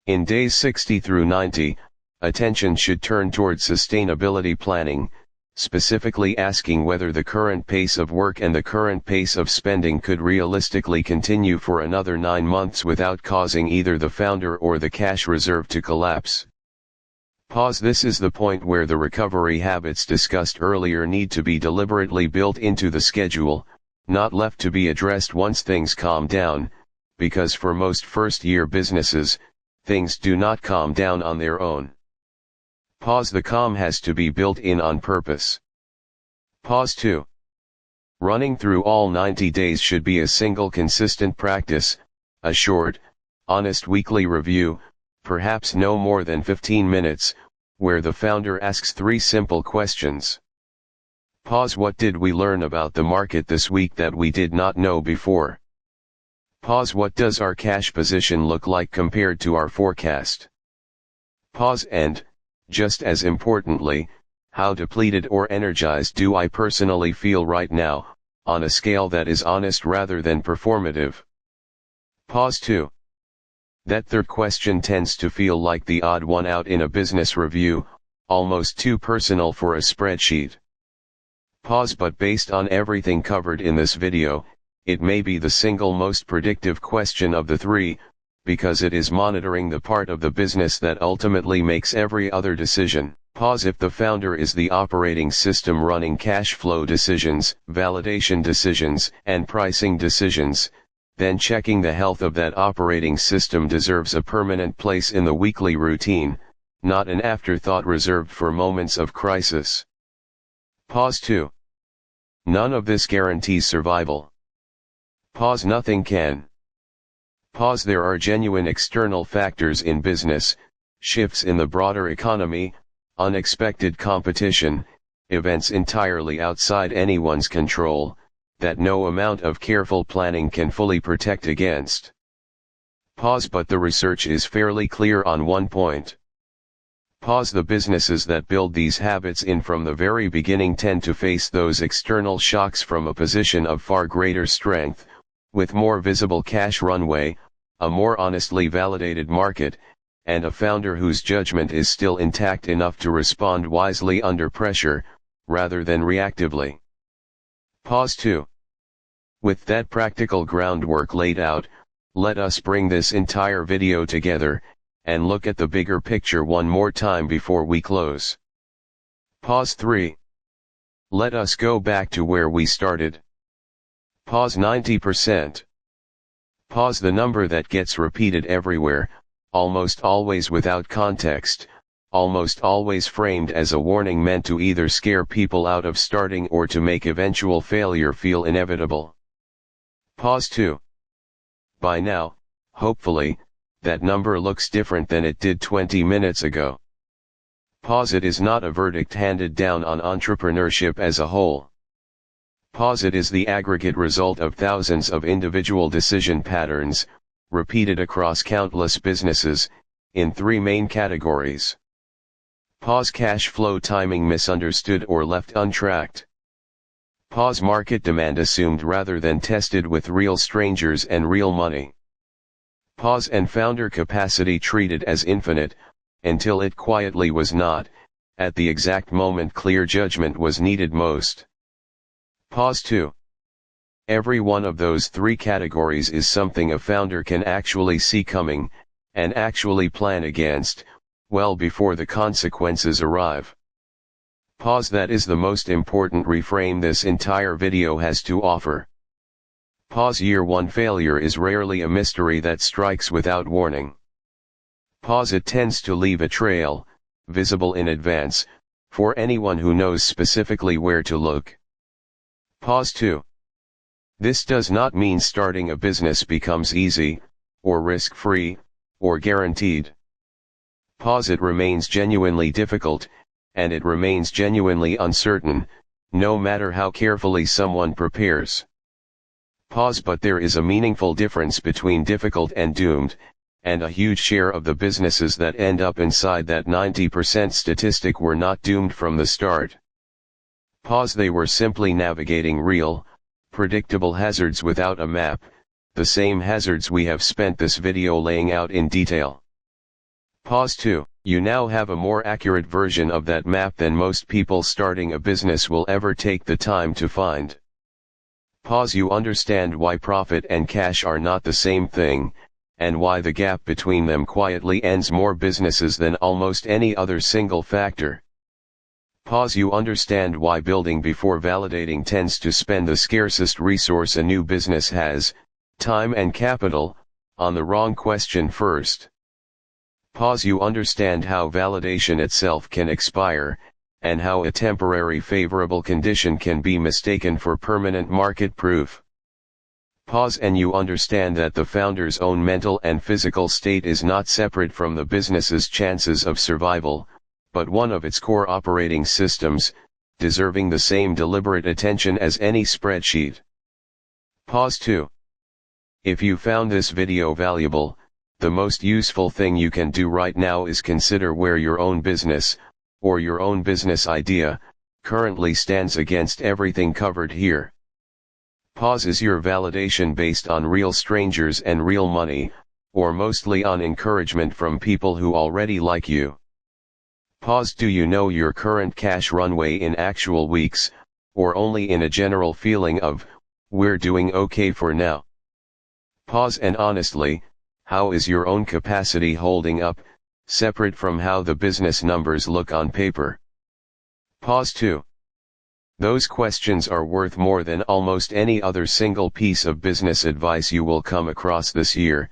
In days 60 through 90, attention should turn towards sustainability planning, specifically asking whether the current pace of work and the current pace of spending could realistically continue for another 9 months without causing either the founder or the cash reserve to collapse. Pause. This is the point where the recovery habits discussed earlier need to be deliberately built into the schedule, not left to be addressed once things calm down, because for most first-year businesses, things do not calm down on their own. Pause. The calm has to be built in on purpose. Pause 2. Running through all 90 days should be a single consistent practice, a short, honest weekly review, perhaps no more than 15 minutes, where the founder asks 3 simple questions. Pause. What did we learn about the market this week that we did not know before? Pause. What does our cash position look like compared to our forecast? Pause. And, just as importantly, how depleted or energized do I personally feel right now, on a scale that is honest rather than performative? Pause 2. That third question tends to feel like the odd one out in a business review, almost too personal for a spreadsheet. Pause. But based on everything covered in this video, it may be the single most predictive question of the 3, because it is monitoring the part of the business that ultimately makes every other decision. Pause. If the founder is the operating system running cash flow decisions, validation decisions, and pricing decisions, then checking the health of that operating system deserves a permanent place in the weekly routine, not an afterthought reserved for moments of crisis. Pause 2. None of this guarantees survival. Pause. Nothing can. Pause. There are genuine external factors in business, shifts in the broader economy, unexpected competition, events entirely outside anyone's control, that no amount of careful planning can fully protect against. Pause. But the research is fairly clear on one point. Pause. The businesses that build these habits in from the very beginning tend to face those external shocks from a position of far greater strength, with more visible cash runway, a more honestly validated market, and a founder whose judgment is still intact enough to respond wisely under pressure, rather than reactively. Pause 2. With that practical groundwork laid out, let us bring this entire video together, and look at the bigger picture one more time before we close. Pause 3. Let us go back to where we started. Pause 90%. Pause. The number that gets repeated everywhere, almost always without context, almost always framed as a warning meant to either scare people out of starting or to make eventual failure feel inevitable. Pause 2. By now, hopefully, that number looks different than it did 20 minutes ago. Pause. It is not a verdict handed down on entrepreneurship as a whole. Pause. It is the aggregate result of thousands of individual decision patterns, repeated across countless businesses, in three main categories. Pause. Cash flow timing misunderstood or left untracked. Pause. Market demand assumed rather than tested with real strangers and real money. Pause. And founder capacity treated as infinite, until it quietly was not, at the exact moment clear judgment was needed most. Pause 2. Every one of those three categories is something a founder can actually see coming, and actually plan against, well before the consequences arrive. Pause. That is the most important reframe this entire video has to offer. Pause. Year 1 failure is rarely a mystery that strikes without warning. Pause. It tends to leave a trail, visible in advance, for anyone who knows specifically where to look. Pause 2. This does not mean starting a business becomes easy, or risk-free, or guaranteed. Pause. It remains genuinely difficult, and it remains genuinely uncertain, no matter how carefully someone prepares. Pause. But there is a meaningful difference between difficult and doomed, and a huge share of the businesses that end up inside that 90% statistic were not doomed from the start. Pause. They were simply navigating real, predictable hazards without a map, the same hazards we have spent this video laying out in detail. Pause 2. You now have a more accurate version of that map than most people starting a business will ever take the time to find. Pause. You understand why profit and cash are not the same thing, and why the gap between them quietly ends more businesses than almost any other single factor. Pause. You understand why building before validating tends to spend the scarcest resource a new business has, time and capital, on the wrong question first. Pause. You understand how validation itself can expire, and how a temporary favorable condition can be mistaken for permanent market proof. Pause. And you understand that the founder's own mental and physical state is not separate from the business's chances of survival, but one of its core operating systems, deserving the same deliberate attention as any spreadsheet. Pause 2. If you found this video valuable, the most useful thing you can do right now is consider where your own business, or your own business idea, currently stands against everything covered here. Pause. Is your validation based on real strangers and real money, or mostly on encouragement from people who already like you? Pause. Do you know your current cash runway in actual weeks, or only in a general feeling of, we're doing okay for now? Pause. And honestly, how is your own capacity holding up, separate from how the business numbers look on paper? Pause 2. Those questions are worth more than almost any other single piece of business advice you will come across this year,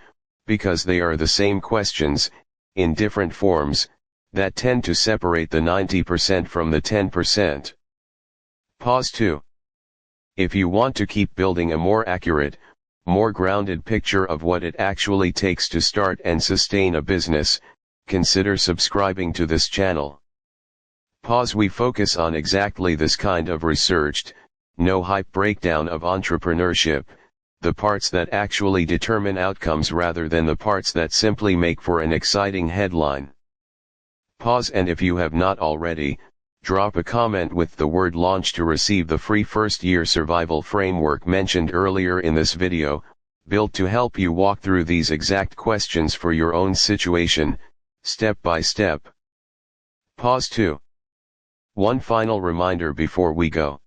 because they are the same questions, in different forms, that tend to separate the 90% from the 10%. Pause 2. If you want to keep building a more accurate, more grounded picture of what it actually takes to start and sustain a business, consider subscribing to this channel. Pause. We focus on exactly this kind of researched, no hype breakdown of entrepreneurship, the parts that actually determine outcomes rather than the parts that simply make for an exciting headline. Pause. And if you have not already, drop a comment with the word launch to receive the free first-year survival framework mentioned earlier in this video, built to help you walk through these exact questions for your own situation, step by step. Pause. 2. One final reminder before we go.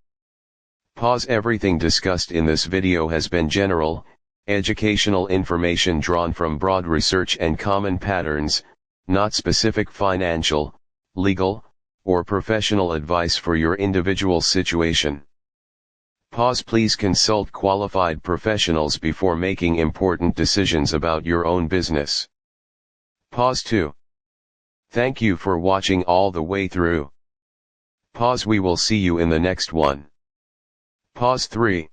Pause. Everything discussed in this video has been general, educational information drawn from broad research and common patterns, not specific financial, legal, or professional advice for your individual situation. Pause. Please consult qualified professionals before making important decisions about your own business. Pause. 2. Thank you for watching all the way through. Pause. We will see you in the next one. Pause. 3.